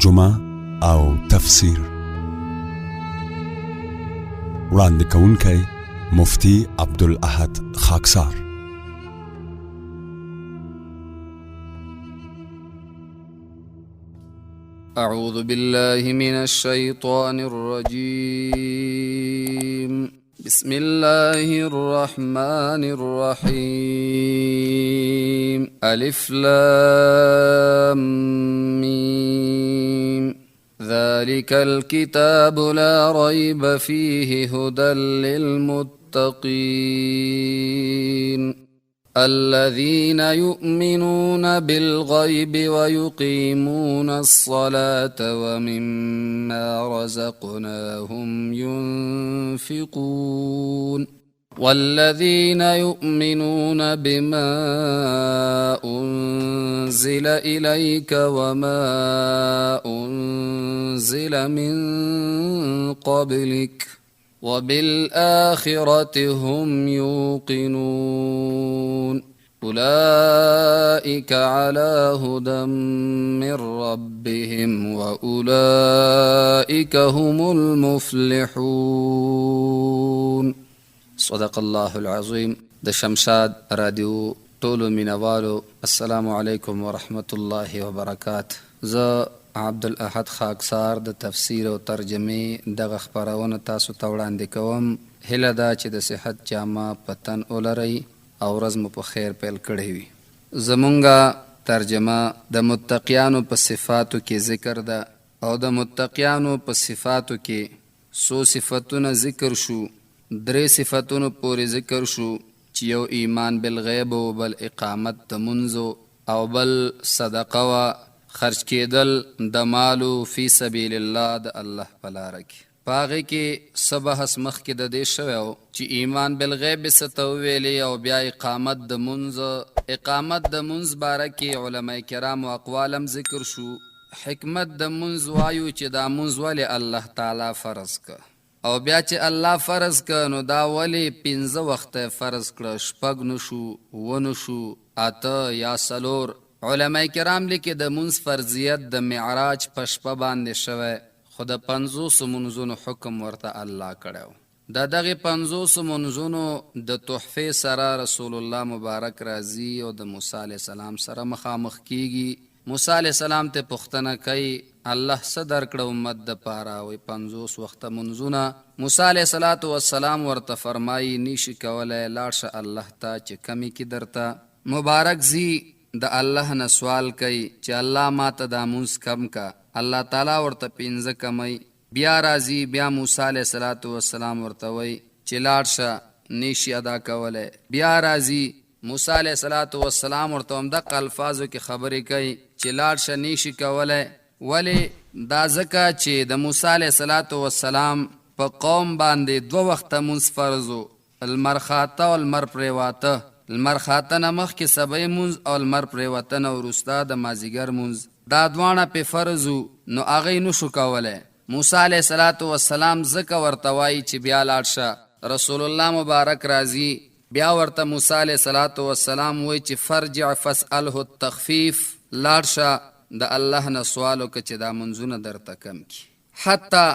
ترجمه او تفسیر. وړاندې کوونکی مفتی عبدالاحد خاکسار. أعوذ بالله من الشيطان الرجيم. بسم الله الرحمن الرحيم. ألف لام ميم. ذلك الكتاب لا ريب فيه هدى للمتقين الذين يؤمنون بالغيب ويقيمون الصلاة ومما رزقناهم ينفقون والذين يؤمنون بما أنزل إليك وما أنزل من قبلك وبالآخرة هم يوقنون أولئك على هدى من ربهم وأولئك هم المفلحون. صدق الله العظيم. د شمشاد رادیو ټولو مینوالو السلام علیکم ورحمة الله وبرکاته. زه عبدالاحد خاکسار د تفسیر او ترجمه دغه خبرونه تاسو ته وړاندې کوم. هیله ده چې د صحت جامه پتن ولرئ او ورځ مو په خیر پیل کړی وي. زمونږه ترجمه د متقیانو په صفاتو کې ذکر ده او د متقیانو په صفاتو کې څو صفتونه ذکر شو. 3 صفتونو پورې ذکر شو چې یو ایمان بالغیب او بل اقامت د منځو او بل صدقه و خرج کېدل د مالو فی سبیل الله د الله په لاره کې. په هغې کې څه بحث مخکې د دې شوی و چې ایمان بالغیب څه ته وویلې او بیا اقامت د منځ باره کې علما کرامو اقوالم ذکر شو. حکمت د منځ وایو چې دا منځ ولې الله تعالی فرض که او بیا چې الله فرض که نو دا ولې 15 وخته فرض کړه، 6 نشو 9 نشو 8 یا 4. علماء کرام لیکي د منځ فرضیت د معراج په شپه باندې شوی، خو د 50 منځونو حکم ورته الله کړی. د دغې 50 منځونو د تحفې سره رسول الله مبارک راځي او د موسی علیه السلام سره مخامخ کیږي. موسی علیه السلام ته پوښتنه کوي الله څه درکړه امت د پاره؟ وایي 50 وخته منځونه. موسی علیه السلام ورته فرمایي نیشي کولی، لاړ شه الله ته چې کمی کې درته مبارک زی. د الله نه سوال کوي چې الله ما ته دا مونځ کم کا. الله تعالی ورته 15 کمی. بیا راځي، بیا موسی علیه السلام ورته وایي چې لاړ شه نیشي ادا کولی. بیا راځي موسی علیه السلام ورته همدغه الفاظو کې خبرې کوي چې لاړ شه نیشي کولی. ولې؟ دا ځکه چې د موسی علیه السلام په قوم باندې 2 وخته مونځ فرض و، لمر خاته او لمر پرېواته. لمر خاته نه مخکې سبی مونځ او لمر پرېوته نه وروسته د مازدیګر مونځ، دا دواړه پې فرض و. نو هغې نشو کولی. موسی علیه السلام ځکه ورته وایي چې بیا لاړ شه. رسول الله مبارک راځي، بیا ورته موسی علیه السلام وایي چې فرجع فاسأله التخفیف، لاړ شه د الله نه سوال وکړه چې دا منځونه درته کم کړي. حتی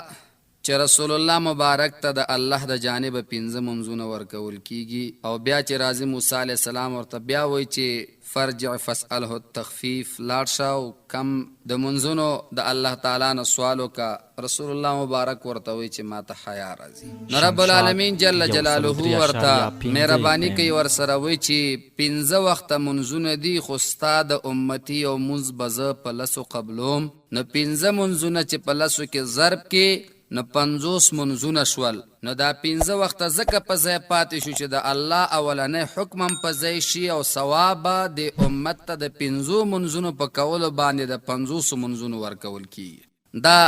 چې رسول الله مبارک ته د الله د جانبه 15 منځونه ورکول کیږي او بیا چې راځي موسی علیه السلام ورته بیا وایي چې فرجع فاسأله التخفیف، لاړ شه او کم د منځونو د الله تعالی نه سوال وکړه. رسول الله مبارک ورته وایي چې ما ته حیا راځي. نو رب العالمین جل جلاله ورته مهرباني کوي، ورسره وایي چې 15 وخته منځونه دي، خو ستا د امتي او منځ به زه په 10 قبلوم. نو 15 منځونه چې په 10 کې ضرب کې نو 50 منځونه شول. نو دا 15 وخته ځکه په ځای پاتې شو چې د الله اولنی حکم هم په ځای شي او ثواب د امت ته د 15 منځونو په کولو باندې د 50 منځونو ورکول کیږي. دا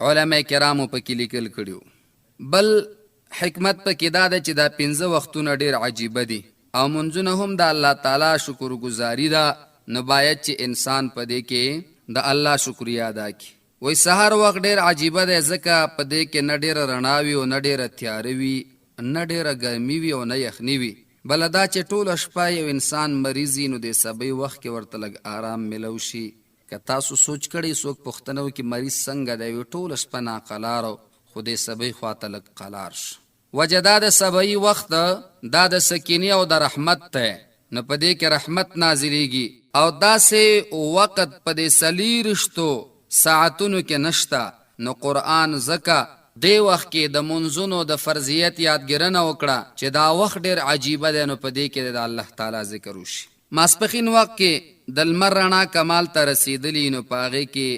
علما کرامو پکې لیکل کړي. بل حکمت پکې دا ده چې دا 15 وختونه ډېر عجیبه دي او منځونه هم د الله تعالی شکر گزاري ده. نو باید چې انسان په دې کې د الله شکریا ادا کړي. وای سحر وخت ډیر عجیبه دی ځکه په دې کې نه ډیره رڼا وي او نه ډیره تیاره وي، نه ډیره ګرمي وي او نه یخني وي. بله دا چې ټوله شپه یو انسان مریض وي نو د سبی وخت کې ورته لږ آرام ملو شي. که تاسو سوچ کړئ څوک پوښتنه وکړي مریض څنګه دی وي ټوله شپه ناقلاره خو دې سبی خواته لږ قلار شه. وجه دا د سبی وخت دا د سکینې او د رحمت دی، نو په دې کې رحمت نازلیږي او داسې وقت په دې 40 ساعتونو کې نشته. نو قرآن ځکه دې وخت کې د منځونو د فرضیت یادګرنه وکړه چې دا وخت ډېر عجیبه دی، نو په دې کې د الله تعالی ذکر وشي. ماسپښین وخت کې د لمر رڼا کمال ته رسیدلی، نو په هغې کې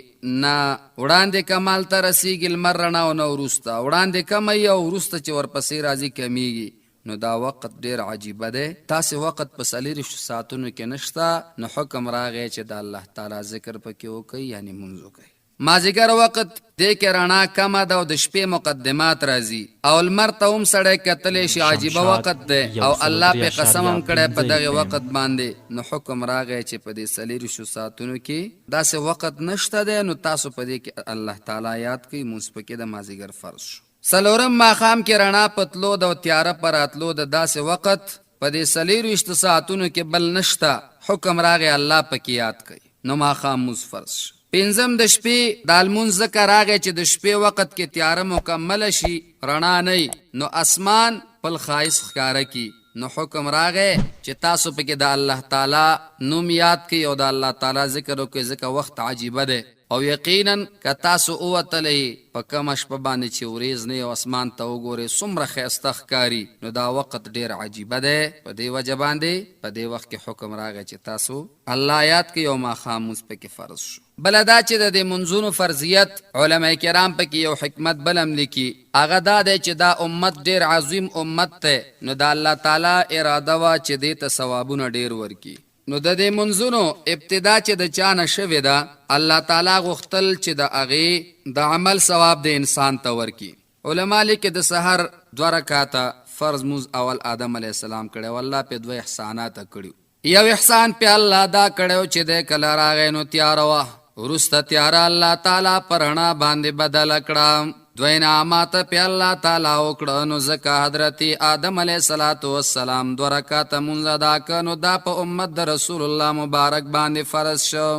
نه وړاندې کمال ته رسیږي لمر رڼا او نه وروسته، وړاندې کمی او وروسته چې ورپسې راځي کمیږي. نو دا وخت ډېر عجیبه دی. تاسې وخت په 40 ساعتونو کې نشته، نو حکم راغی چې د الله تعالی ذکر پکې وکړئ، یعنی مونځ وکړئ. مازدیګر وخت دې کې رڼا کمه ده او د شپې مقدمات راځي او لمر ته هم سړی کتلی شي، عجیبه وخت دی او الله پې قسم هم کړی په دغې وخت باندې. نو حکم راغی چې په دې 40 ساعتونو کې داسې وخت نشته دی، نو تاسو په دې کې الله تعالی یاد کړئ، مونځ پکې د مازدیګر فرض شو. 4م ماښام کې رڼا پتلو د او تیاره په راتلو د داسې وخت په دې 40 ساعتونو کې بل نشته، حکم راغی الله پکې یاد کړئ، نو ماښام مونځ فرض شو. 5م د شپې د لمونځ ذکر راغی چې د شپې وخت کې تیاره مکمله شي، رڼا نه نو اسمان پل خایس ښکاره کی، نو حکم راغی چې تاسو پکې د الله تعالی نوم یاد کړئ او د الله تعالی ذکر وکړئ، ځکه وخت عجیبه دی. او یقینا که تاسو ووتلی په کومه شپه باندې چې وریځ نه او اسمان ته وګورئ څومره ښایسته ښکاري، نو دا وخت ډېر عجیبه دی. په دې وجه باندې په دې وخت کې حکم راغی چې تاسو الله یاد کړئ او ماښام مونځ پکې فرض شو. بله دا چې د دې منځونو فرضیت علما کرام پکې یو حکمت بل هم لیکي، هغه دا دی چې دا امت ډېر عظیم امت دی، نو د الله تعالی اراده وه چې دې ته ثوابونه ډېر ورکړي. نو د دې منځونو ابتدا چې د چا نه شوې ده، الله تعالی غوښتل چې د هغې د عمل ثواب د انسان ته ورکړي. علما لیکي د سحر 2 رکعاته فرض مونځ اول آدم علیه السلام کړی او الله پې 2 احسانات کړي. یو احسان پې الله دا کړی چې دی کله راغی نو تیاره وه، وروسته تیاره الله تعالی په رڼا باندې بدله کړه. 2 انعامات پې الله تعالی وکړه، نو ځکه حضرت آدم علیه السلام 2 رکعاته مونځ ادا کړه، نو دا په امت د رسول الله مبارک باندې فرض شو.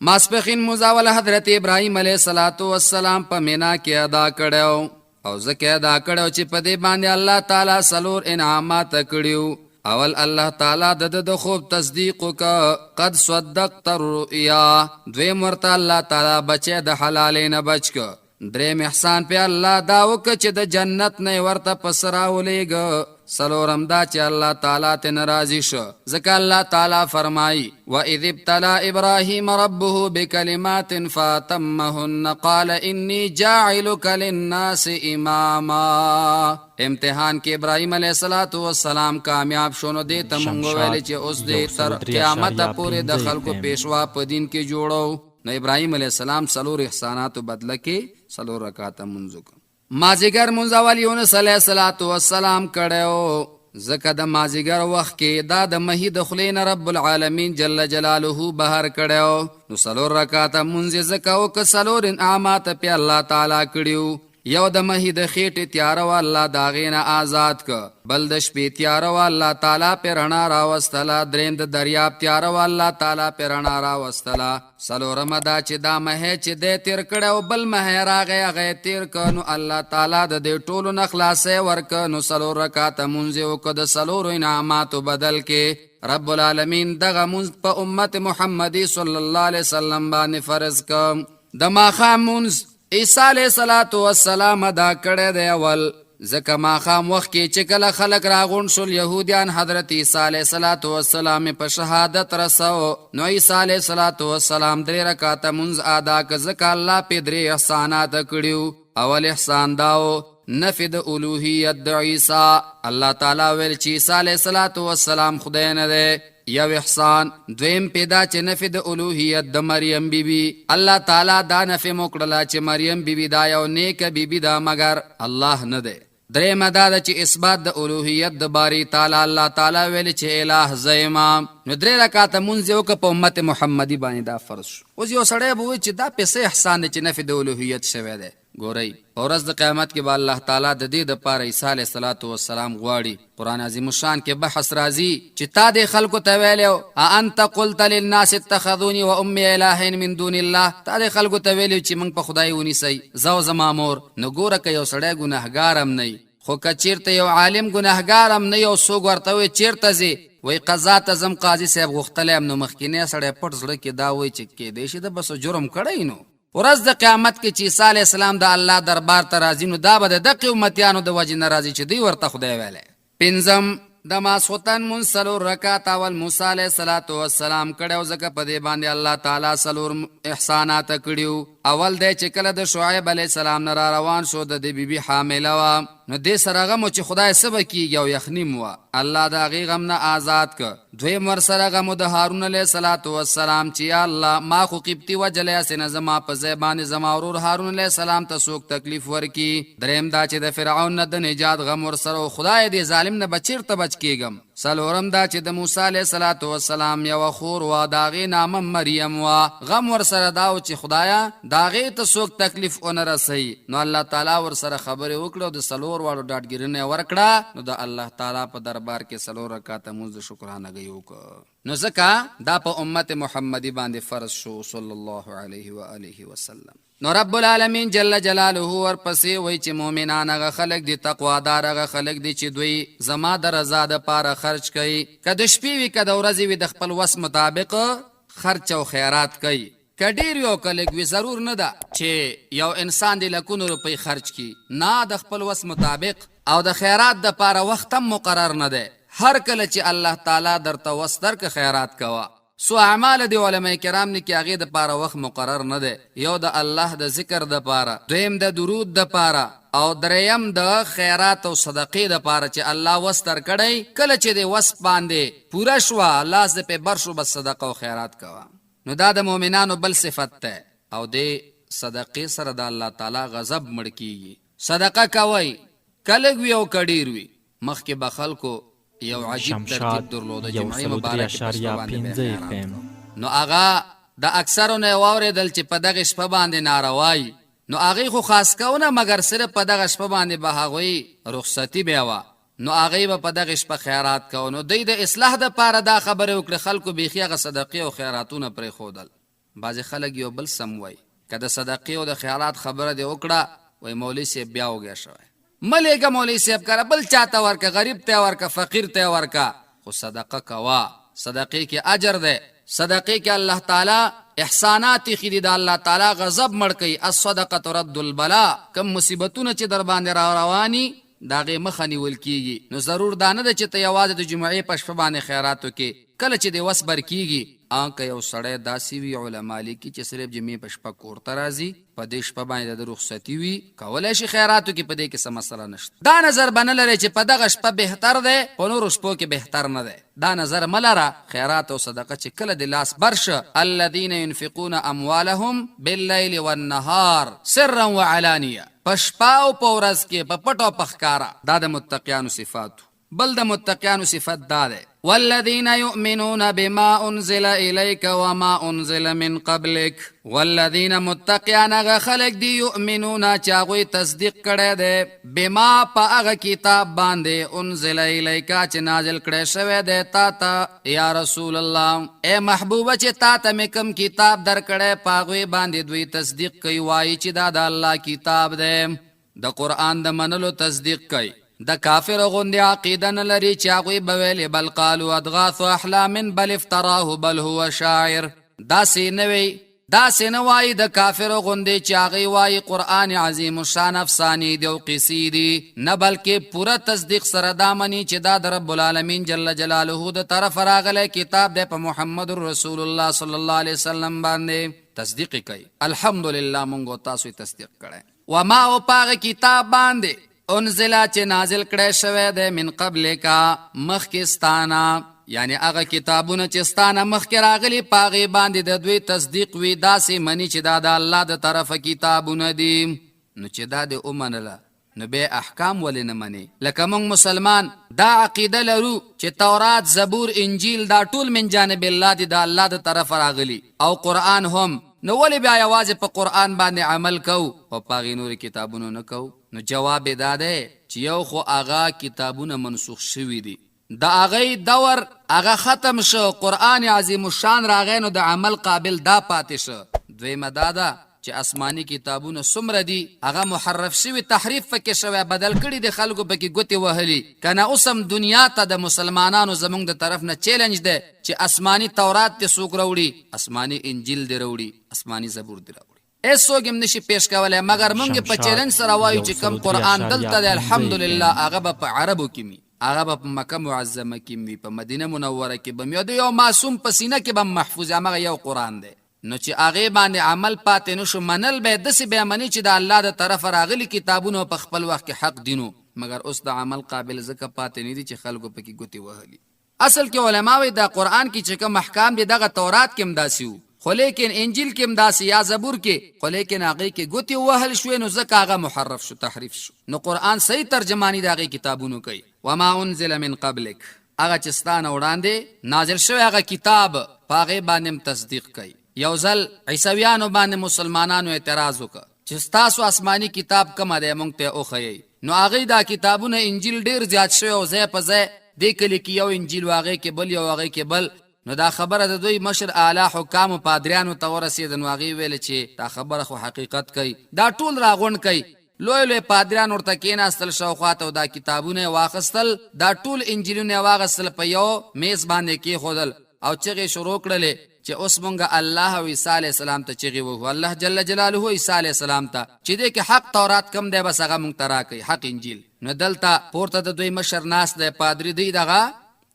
ماسپښین مونځ اول حضرت ابراهیم علیه السلام په مینا کې ادا کړی او ځکه ادا کړی چې په دې باندې الله تعالی 4 انعامات کړي. اول الله تعالی د خوب تصدیق وکړه، قد صدقت الرؤیا. 2 ورته الله تعالی بچی د حلالې نه بچ کړه. 3 احسان پې الله دا وکړه چې د جنت نه ورته پس راولېږه. 4م دا چې الله تعالی ترې راضي شو، ځکه الله تعالی فرمایي وَإِذِ ابْتَلَىٰ إِبْرَاهِيمَ رَبُّهُ بِكَلِمَاتٍ فَأَتَمَّهُنَّ قَالَ إِنِّي جَاعِلُكَ لِلنَّاسِ إِمَامًا. امتحان کې ابراهیم علیه السلام کامیاب شو، نو دې ته مونږ ویلې چې اوس دې تر قیامته پورې د خلکو پیشوا په دین کې جوړو. نو ابراهیم علیه السلام 4 احساناتو بدله کې 4 رکعاته مونځ وکړو. مازدیګر مونځ اول یونس علیه السلام کړی، ځکه د مازدیګر وخت کې دا د مهي د خولې نه رب العالمین جل جلاله بهر کړی، نو 4 رکعاته مونځ یې ځکه وکړه. 4 انعامات پې الله تعالی کړي. یو د مهي د خېټې تیاره وه الله د هغې نه آزاد که، بل د شپې تیاره وه الله تعالی پې رڼا راوستله. 3 د دریاب تیاره وه الله تعالی پې رڼا راوستله. 4مه دا چې دا مهی چې دی تیر کړی او بل مهی راغی هغه یې تیر که، نو الله تعالی د دې ټولو نه خلاصی ورکه. نو 4 رکعاته مونځ یې وکړه د 4 انعاماتو بدل کې. رب العالمین دغه مونځ په امت محمدي صلی الله علیه وسلم باندې فرض که. د ماښام مونځ عیسی علیه السلام ادا کړی دی اول، ځکه ماښام وخت کې چې کله خلک راغونډ شول یهودیان حضرت عیسی علیه السلام په شهادت رسو، نو عیسی علیه السلام 3 رکعاته مونځ ادا که، ځکه الله پې 3 احسانات کړي. اول احسان داو نفي د الوهیت د عیسی. الله تعالی ویل چې عیسی علیه السلام خدای نه دی. یو احسان. 2م پیدا چې نفي د الوهیت د مریم بیبي، الله تعالی دا نفي موکړله چې مریم بیبي دا یو نیکه بیبي ده مگر الله نه دی. 3مه دا ده چې اثبات د الوهیت د باری تعالی. الله تعالی ویل چې الہ زیما، نو 3 رکعاته مونځ یې وکړه په امت محمدي باندې دا فرض شو. اوس یو سړی به وایي چې دا پسې احسان دی چې نفي د الوهیت شوی دی. ګورئ ورځ د قیامت کې به الله تعالی د دې دپاره عیسی علیه السلام غواړي. قرآن عظیم الشان کې بحث راځي چې تا دې خلکو ته ویلی انت قلت للناس اتخذوني و امي الهین من دون الله، تا دې خلکو ته ویلی چې موږ په خدای ونیسئ زه او زما مور. نو ګوره که یو سړی ګناهګار هم نه خو که چېرته یو عالم ګناهګار هم نه یو څوک ورته وایي چېرته ځې وایي قضا ته ځم قاضي صاحب غوښتلی یم، نو مخکینی سړی پټ زړه کې دا وایي چې کیدای شي ده بس جرم کړی نو ورځ د قیامت کې چې عیسی علیه السلام د الله دربار ته راځي نو دا به د دقې امتیانو د وجې نه راځي چې دوی ورته خدای ویلی. پنځم د ماسخوتن مونځ 4 رکعات اول موسی علیه السلام کړی ځکه په دې باندې الله تعالی 4 احسانات کړي. اول دی چې کله د شعیب علیه السلام نه را روان شو د دې بیبي حامله وه نو دې سره غم چې خدای څه به کېږي او یخنیم وه، الله د هغې غم نه آزاد که. دویم ورسره غم د هارون علیه السلام چې یا الله ما خو قبطي وجلی هسې نه زما په ځای باندې زما ورور هارون علیه السلام ته څوک تکلیف ورکي. دریم دا چې د فرعون نه د نجات غم ورسره و خدای دې ظالم نه به چېرته بچ کېږم. څلورم دا چې د موسی علیه السلام یوه خور وه د هغې نامه مریم وه، غم ورسره دا و چې خدایه د هغې ته څوک تکلیف ونه رسوي. نو الله تعالی ورسره خبرې وکړه او د 4 واړو ډاډګیرنه یې ورکړه. نو د الله تعالی په دربار کې 4 رکعاته مونځ د شکرانګۍ وکړه. نو ځکه دا په امت محمدي باندې فرض شو صلی الله علیه و آله وسلم. نو رب العالمین جل جلاله ورپسې وایي چې مؤمنان هغه خلک دي، تقوادار هغه خلک دي چې دوی زما د رضا دپاره خرج کوي، که د شپې وي که د ورځې وي د خپل وس مطابق خرچ او خیرات کوي. که ډېر وي او که لږ وي ضرور نه ده چې یو انسان د لکونو روپۍ خرج کړي، نه د خپل وس مطابق. او د خیرات دپاره وخت هم مقرر نه دی، هر کله چې الله تعالی درته وس درکه خیرات کوه. سو اعمال دی علماء کرام نه کې هغې دپاره وخت مقرر نه دی، یو د الله د ذکر دپاره، دویم د درود دپاره، او دریم د خیرات او صدقې دپاره چې الله وس درکړی. کله چې د وس باندې پوره شوه لاس د پې بر شو بس صدقه او خیرات کوه. نو دا د مؤمنانو بل صفت ده. او د صدقې سره د الله تعالی غضب مړ کیږي. صدقه کوئ که لږ وي او که ډېر وي. مخکې به خلکو یو عجیب ترتیب درلوده جمعې مبارکې په شپه باندې بیان. نو هغه د اکثرو نه یې واورېدل چې په دغې شپه باندې ناروایي، نو هغې خو خاص کوونه مګر صرف په دغه شپه باندې به هغوی رخصتي بیا وه، نو هغې به په دغې شپه خیرات کوه. نو دوی د اصلاح دپاره دا خبرې وکړې، خلکو بیخي هغه صدقې او خیراتونه پرېښودل. بعضې خلک یو بل سم وایي که د صدقې او د خیرات خبره دې وکړه وایي مولوي صاحب بیا وږی شوی، ملیږه مولوي صاحب کره بل چاته ورکه، غریب ته ورکه، فقیر ته ورکه، خو صدقه کوه. صدقې کې اجر دی، صدقې کې الله تعالی احسانات ایښي دي، د الله تعالی غضب مړ کوي. الصدقه رد البلا، کم مصیبتونه چې در باندې را رواني د هغې مخه نیول کېږي. نو ضرور دا نه ده چې ته یوازې د جمعې په شپه باندې خیرات وکړې، کله چې د وس بر کېږي. که یو سړی داسې وي علما لیکي چې صرف جمعې په شپه کور ته راځي، په دې شپه باندې د رخصتي وي، کولی شي خیرات وکړي، په دې کې څه مسله نشته. دا نظر به نه لرئ چې په دغه شپه بهتر دی په نورو شپو کې بهتر نه دی، دا نظر مه لره. خیرات او صدقه چې کله د لاس برشه، الذین ينفقون اموالهم باللیل والنهار سرا وعلانیه، په شپه او په ورځ کې په پټ او په ښکاره. دا د متقیانو صفاتو. بل د متقیانو صفت دا دی والذین یؤمنون بما انزل الیک وما انزل من قبلک. والذین متقیان هغه خلک دی یؤمنون چې هغوی تصدیق کړی دی بما په هغه کتاب باندې انزل الیکا چې نازل کړی شوی دی تا ته یا رسول الله، ای محبوبه چې تا ته مې کوم کتاب درکړی په هغوی باندې دوی تصدیق کوي، وایي چې دا د الله کتاب دی، د قرآن د منلو تصدیق کوي. د کافر غوندې عقیده نه لري چې هغوی به ویلې بل قالوا اضغاث احلام بل افتراه بل هو شاعر. داسې نه وی، داسې نه وایي د کافر غوندې چې هغوی وایي قرآن عظیم الشان افسانې دي او قصې دي، نه بلکې پوره تصدیق سره دا مني چې دا د رب العالمین جل جلاله د طرفه راغلی کتاب دی، په محمد رسول الله صلی الله علیه وسلم باندې تصدیق کوي. الحمدلله مونږ تاسو تصدیق کړی. وما او په هغه کتاب باندې انزلا چې نازل کړی شوی دی من قبلکا مخکې ستانه، یعنی هغه کتابونه چې ستانه مخکې راغلي په هغې باندې د دوی تصدیق وي، داسې مني چې دا د الله د طرفه کتابونه دي. نو چې دا دې ومنله نو بیا احکام ولې نه منې؟ لکه موږ مسلمان دا عقیده لرو چې تورات، زبور، انجیل دا ټول من جانب الله دي، د الله د طرفه راغلي، او قرآن هم نو ولې بیا یوازې په قرآن باندې عمل کوو او په هغې نورې کتابونو نه کوو؟ نو جواب یې دا دی چې یو خو هغه کتابونه منسوخ شوي دي، د هغې دور هغه ختم شو، قرآن عظیم الشان راغی نو د عمل قابل دا پاتې شو. دویمه دا ده چې آسماني کتابونه څومره دي هغه محرف شوي، تحریف پکې شوی، بدل کړي د خلکو پکې ګوتې وهلي. که نه اوس هم دنیا ته د مسلمانانو زموږ د طرف نه چیلنج دی چې آسماني تورات دې څوک راوړي، آسماني انجیل دې راوړي، آسماني زبور دې راوړي. هیڅوک هم نشي پیش کولی، مګر موږ په چیلنج سره وایو چې کوم قرآن دلته دی الحمدلله هغه به په عربو کې وي، هغه به په مکه معظمه کې وي، په مدینه منوره کې به وي، د یو معصوم په سینه کې به محفوظ همغه یو قرآن دی. نو چې هغې باندې عمل پاتې نشو، منل به یې داسې به مني چې د الله د طرفه راغلي کتابونه په خپل وخت کې حق دینو، مګر اوس د عمل قابل ځکه پاتې نه دي چې خلکو پکې ګوتې وهلي. اصل کې علما وایي د قرآن کې چې کوم احکام دي دغه تورات کې هم داسې وو، خو لیکن انجیل کې هم داسې یا زبور کې، خو لیکن هغې کې ګوتې ووهل شوې نو ځکه هغه محرف شو، تحریف شو. نو قرآن صحیح ترجمانی د هغې کتابونو کوي. وما انزل من قبلک، هغه چې ستا نه وړاندې نازل شوی هغه کتاب په هغې باندې هم تصدیق کوي. یو ځل عیسویانو باندې مسلمانانو اعتراض وکړه چې ستاسو آسماني کتاب کومه دی موږ ته وښیئ. نو هغې دا کتابونه انجیل ډېر زیات شوی او ځای په ځای دې کلي کې یو انجیل و هغې کې بل یو هغې کې بل. نو دا خبره د دوی مشر اعلی حکامو پادریانو ته ورسېده. نو هغې ویله چې دا خبره خو حقیقت کوي، دا ټول راغونډ کوي. لوی لوی پادریان ورته کېناستل شاوخوا ته او دا کتابونه یې واخیستل، دا ټول انجیلونه یې واخیستل، په یو میز باندې کېښودل او چغې شروع کړلې چې اوس مونږ الله او عیسی علیه السلام ته چغې وهو، الله جل جلاله عیسی علیه السلام ته چې دې کې حق تورات کم دی بس هغه مونږ ته راکوي، حق انجیل. نو دلته پورته د دوی مشر ناست دی پادري، دی دغه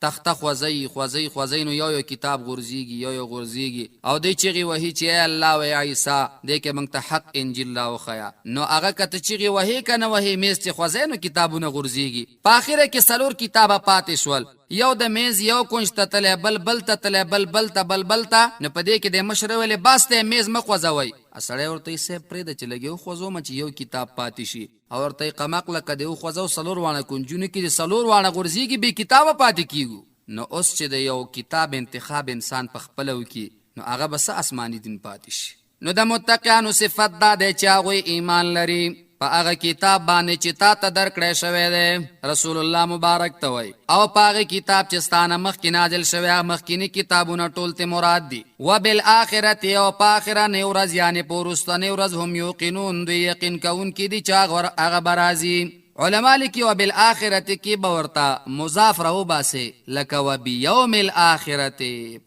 تخته خوځوي نو یو کتاب غورځېږي یو غورځېږي او دی چغې وهي چې ای الله و ای عیسی دې کې مونږ ته حق انجیل راوښیه. نو هغه که ته چغې وهې که نه وهې، میز چې خوځوي نو کتابونه غورځېږي. په آخره کې 4 کتابه پاتې شول، یو د میز یو کونج ته تلی، بل ته تلی، بل ته. نو په دې کې د مشر ویلې بس دی میز مه خوځوئ. سړی ورته یې صاحب پرېږده چې لږ یې وخوځومه چې یو کتاب پاتې شي. او ورته یې قمقله که دې وخوځو 4 واړه کونجونه کې د 4 واړه غورځېږي بې کتابه پاتې کېږو. نو اوس چې د یو کتاب انتخاب انسان په خپله وکړي نو هغه به څه آسماني دین پاتې شي. نو د متقیانو صفت دا دی چې هغوی ایمان لري په هغه کتاب باندې چې تا ته درکړی شوی دی، رسول الله مبارک ته وایي، او په هغې کتاب چې ستا نه مخکې نازل شوی هغه مخکیني کتابونه ټول ته مراد دي. وبالآخرت، او په آخرنۍ ورځ یعنې په وروستنۍ ورځ هم یوقنون، دوی یقین کوونکي دي چې هغه به راځي. علما لیکي وبالآخرت کې به ورته مضاف راوباسي لکه وبیوم الآخرت،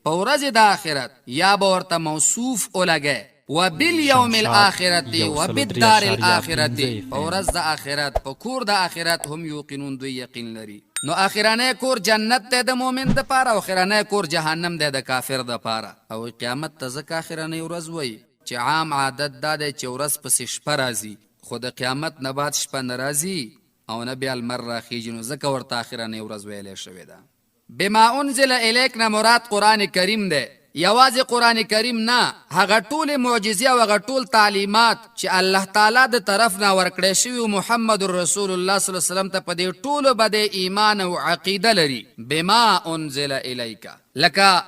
په ورځې د آخرت، یا به ورته موصوف ولګی وبالیوم الاخرت وبالدار الاخرت، په ورځ د آخرت، په کور د آخرت هم یوقنون، دوی یقین لري. نو آخرنی کور جنت دی د مؤمن دپاره او آخرنی کور جهنم دی د کافر دپاره. او قیامت ته ځکه آخرنۍ ورځ وایي چې عام عادت دا دی چې ورځ پسې شپه راځي، خو د قیامت نه بعد شپه نه راځي او نه بیا لمر راخیږي، نو ځکه ورته آخرنۍ ورځ ویلی شوې ده. بما انزل الیک نه مراد قرآن کریم دی، یوازې قرآن کریم نه، هغه ټولې معجزې او هغه ټول تعلیمات چې الله تعالی د طرف نه ورکړی شوي محمد رسول الله صلی الله علیه وسلم ته، په دې ټولو به د ایمان او عقیده لري. بما انزل الیک، لکه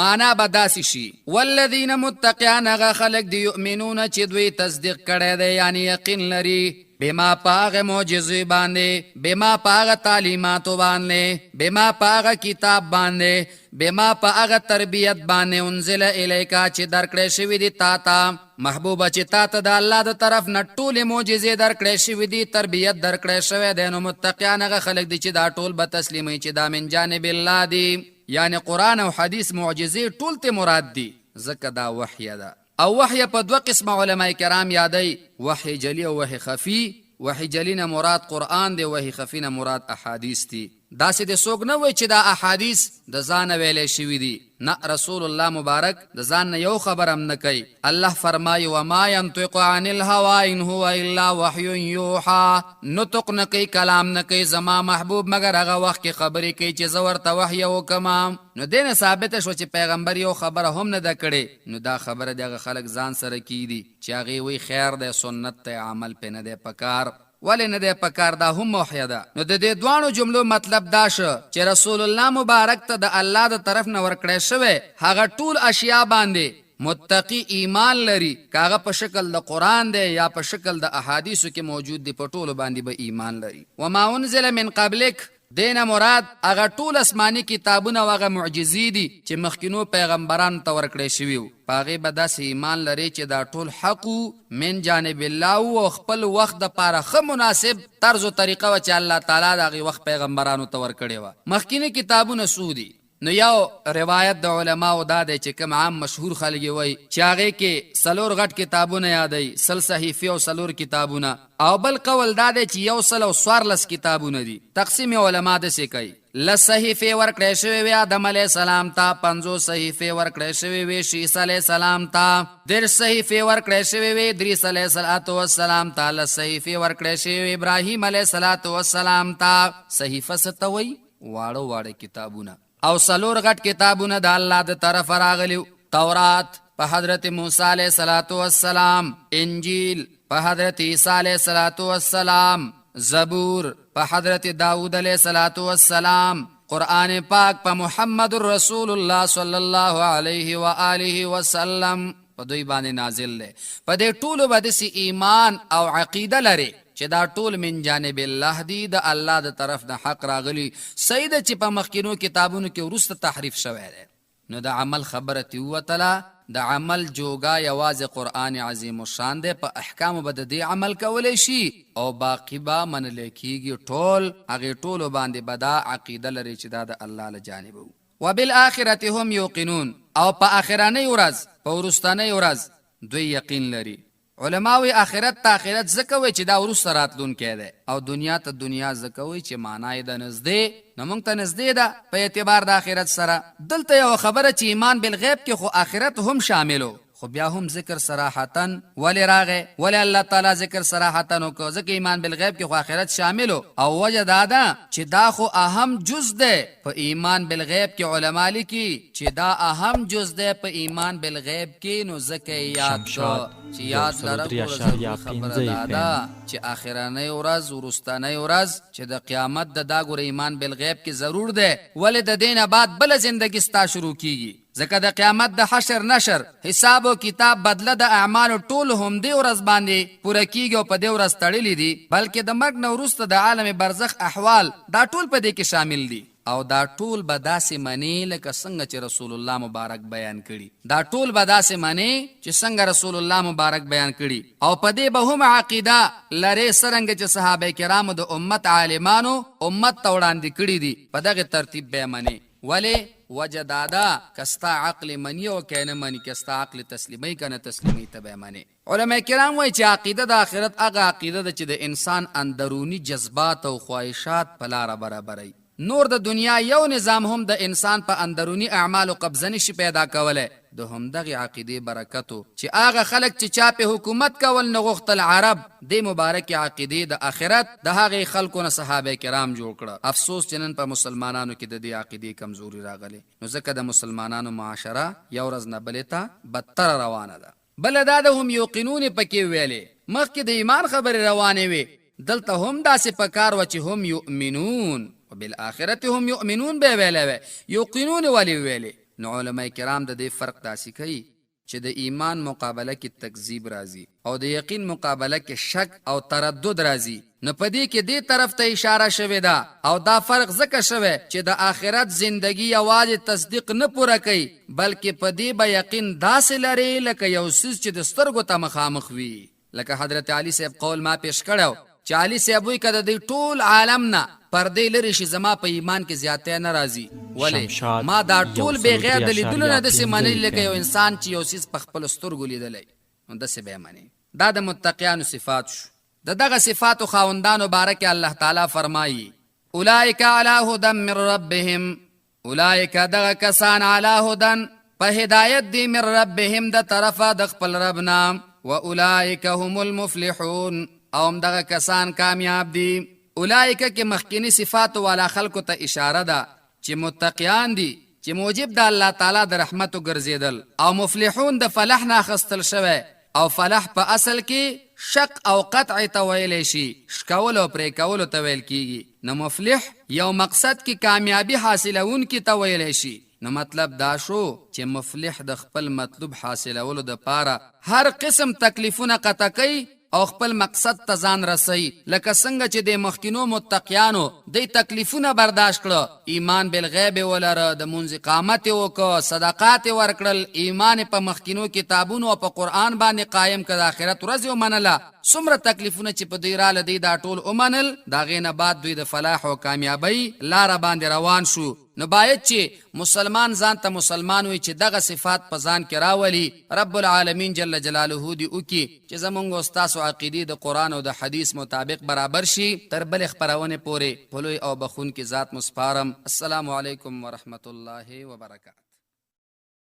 معنا به داسې شي والذین متقیان، هغه خلک دی یؤمنون چې دوی تصدیق کړی دی یعنی یقین لري بما پاغ معجزې باندې، بما پاغ تعلیماتو باندې، بما پاغ کتاب باندې، بما پاغ تربیت باندې انزل الیکا چې درکړی شوي دي تا ته محبوبه، چې تا ته د الله د طرف نه ټولې معجزې درکړی شوي دي، تربیت درکړی شوی دی. نو متقیان هغه خلک دي چې دا ټول به تسلیموي چې دا من جانب الله دي، یعنی قرآن او حدیث معجزې ټول ته مراد دي، ځکه دا وحی ده. او وحی په 2 قسمه علماء کرام یادی، وحی جلی او وحی خفی. وحی جلی نه مراد قرآن دی، وحی خفی نه مراد احادیث دي. داسې د څوک نه وایي چې دا احادیث د ځانه ویلی شوي دي، نه، رسول الله مبارک د ځان نه یو خبر هم نه کوي. الله فرمایي وما ینطق عن الهوى ان هو الا وحی یوحى، نطق نه کوي، کلام نه کوي زما محبوب مګر هغه وخت کې خبرې کوي چې زه ورته وحی وکړم. نو دې نه ثابته شوه چې پیغمبر یو خبره هم نه ده کړې. نو دا خبره د هغه خلک ځان سره کیدي چې هغې وایي خیر دی، سنت دی، عمل پې نه دی پکار. ولې نه دی پکار؟ دا هم وحی ده. نو د دې دوانو جملو مطلب دا شو چې رسول الله مبارک ته د الله د طرف نه ورکړی شوی هغه ټول اشیا باندې متقی ایمان لري، کاغه په شکل د قرآن دی یا په شکل د احادیثو کې موجود دی، په ټولو باندې به ایمان لري. وما انزل من قبلک، دینه مراد هغه ټول آسماني کتابونه او هغه معجزې دي چې مخکینو پیغمبرانو ته ورکړی شوي وو، په هغې به داسې ایمان لري چې دا ټول حق من جانب الله او خپل وخت دپاره ښه مناسب طرز و طریقه وه چې الله تعالی د هغې وخت پیغمبرانو ته ورکړې وه. مخکیني کتابونه څو دي؟ نو یو روایت د علماو دا دی چې کوم عام مشهور خلک وایي چې هغې کې 4 غټ کتابونه یادوي، 100 صحیفې او 4 کتابونه، او بل قول دا دی چې 114 کتابونه دي. تقسیم علما داسې کوي، 10 صحیفې ورکړی شوې وې آدم علیه السلام ته، 50 صحیفې ورکړی شوې وې شیس علیه السلام ته، 10 صحیفې ورکړی شوې وې ادریس علیه السلام ته، 10 صحیفې ورکړی شوې وې ابراهیم علیه السلام ته. صحیفه څه ته وایي؟ واړه واړه کتابونه. او 4 غټ کتابونه د الله د طرفه راغلیو، تورات په حضرت موسی علیه السلام، انجیل په حضرت عیسی علیه السلام، زبور په حضرت داود علیه السلام، قرآن پاک په محمد رسول الله صلی الله علیه و آله وسلم په دوی باندې نازل دی. په دې ټولو به داسې ایمان او عقیده لري چې دا ټول من جانب الله دی، د الله د طرف نه حق راغلی. صحیح ده چې په مخکینو کتابونو کې وروسته تحریف شوی دی، نو د عمل خبره تې ووتله. د عمل جوګه یوازې قرآن عظیم الشان دی، په احکامو به د دې عمل کولی شي او باقي به منلی کېږي ټول، هغې ټولو باندې به دا عقیده لري چې دا د الله له جانبه وو. وبالآخرة هم یوقنون، او په آخرانۍ ورځ، په وروستنۍ ورځ دوی یقین لري. علماوی آخرت ته آخرت ځکه وایي چې دا وروسته راتلونکی دی، او دنیا ته دنیا ځکه وایي چې معنا یې د نږدې، نو موږ ته نږدې ده په اعتبار د آخرت سره. دلته یو خبره چې ایمان بالغیب کې خو آخرت هم شاملو، خو بیا هم ذکر صراحتاً ولې راغی، ولې الله تعالی ذکر صراحتاً وکړو؟ ځکه ایمان بالغیب کې خو آخرت شاملو، او وجه دا ده چې دا خو اهم جز دی په ایمان بالغیب کې. علما لیکي چې دا اهم جز دی په ایمان بالغیب کې، نو ځکه یاد شو چې یاد لرو خبره دا ده چې آخرانۍ ورځ، وروستنۍ ورځ چې د قیامت دا ګوره ایمان بالغیب کې ضرور دی. ولې د دې نه بعد بله زندګي ستا شروع کیږي، ځکه د قیامت د حشر نشر حساب او کتاب بدله د اعمالو ټول هم دې ورځ باندې پوره کیږي او په دې ورځ تړلي دي، بلکې د مرګ نه وروسته د عالم برزخ احوال دا ټول په دې کې شامل دي. او دا ټول به داسې منې لکه څنګه چې رسول الله مبارک بیان کړي، دا ټول به داسې منې چې څنګه رسول الله مبارک بیان کړي، او په دې به هم عقیده لرې څرنګه چې صحابه کرامو د امت عالمانو امت ته وړاندې کړي دي، په دغه ترتیب به منې. ولې؟ وجه دادا کستا عقل منی او کنه منی، کستا عقل تسلیمی کنه تسلیمی تبع منی. علماء کرام وایي چې عقیده د آخرت هغه عقیده ده چې د انسان اندرونی جذبات او خواهشات په لاره برابروي. نور د دنیا یو نظام هم د انسان په اندرونی اعمالو قبضه نشي پیدا کولی، د همدغې عقیدې برکتو چې هغه خلک چې چا په حکومت کول نه غوښتل عرب، دې مبارکې عقیدې د آخرت د هغې خلکو نه صحابه کرام جوړ کړه. افسوس چې نن په مسلمانانو کې د دې عقیدې کمزوري راغلی، نو ځکه د مسلمانانو معاشره یو ورځ نه بلې ته بدتره روانه ده. بله دا د هم یوقنون پکې ویلې، مخکې د ایمان خبرې روانې وې، دلته هم داسې پکار و چې هم یؤمنون، وبالآخرة هم یؤمنون به ویلې وې، یوقنون ولې ویلې؟ نو علماء کرام د دې فرق داسې کوي چې د ایمان مقابله کې تکذیب راځي او د یقین مقابله کې شک او تردد راځي. نو په دې کې دې طرف ته اشاره شوې ده، او دا فرق ځکه شوی چې د آخرت زندگی یوازې تصدیق نه پوره کوي، بلکې په دې به یقین داسې لري لکه یو څیز چې د سترګو ته مخامخ وي. لکه حضرت علی صاحب قول ما پیش کړو چې علی صاحب وایي که د دې ټول عالم نه پردې لرې شي زما په ایمان کې زیاتی نه راځي. ولې؟ ما دا ټول بغیر د لیدلو نه داسې منلي لکه یو انسان چې یو څیز په خپلو سترګو لیدلی، نو داسې به یې منې. دا د متقیانو صفات شو. د دغه صفاتو خاوندانو باره کې الله تعالی فرمایي اولئک علی هدی من ربهم، اولئک دغه کسان علی هدی په هدایت دی من ربهم د طرفه د خپل ربنا، و اولئک هم المفلحون او هم دغه کسان کامیاب دي. اولئک کې مخکینی صفاتو والا خلکو ته اشاره ده چې متقیان دي چې موجب د الله تعالی د رحمتو ګرځیدل، او مفلحون د فلاح نه اخیستل شوی، او فلاح په اصل کې شق او قطع ته ویلی شي، شکول او پرې کولو ته ویل کیږي. نو مفلح یو مقصد کې کامیابی حاصلون کی ته ویلی شي، نو مطلب دا شو چې مفلح د خپل مطلوب حاصلولو د پاره هر قسم تکلیفونه قطع کوي او خپل مقصد ته ځان رسي، لکه څنګه چې د مخکینو متقیانو د تکلیفونه برداشت کړه، ایمان بالغیب ولره، د منځ اقامت وکړه، صدقات ورکړل، ایمان په مخکینو کتابونو او په قرآن باندې قایم کړه، آخرت ورځ ومنله. څومره تکلیفونه چې په دوی راله دی دا ټول ومنل، د هغې نه بعد دوی د فلاح او کامیابۍ لاره باندې روان شو. نو باید چې مسلمان ځان ته مسلمان وي چې دغه صفات په ځان کې راولي. رب العالمین جل جلاله دې وکړي چې زمونږ او ستاسو عقیدې د قرآن او د حدیث مطابق برابر شي. تر بلې خپرونې پورې په لوی او بخونکي ذات مو سپارم. السلام علیکم ورحمت الله وبرکاته.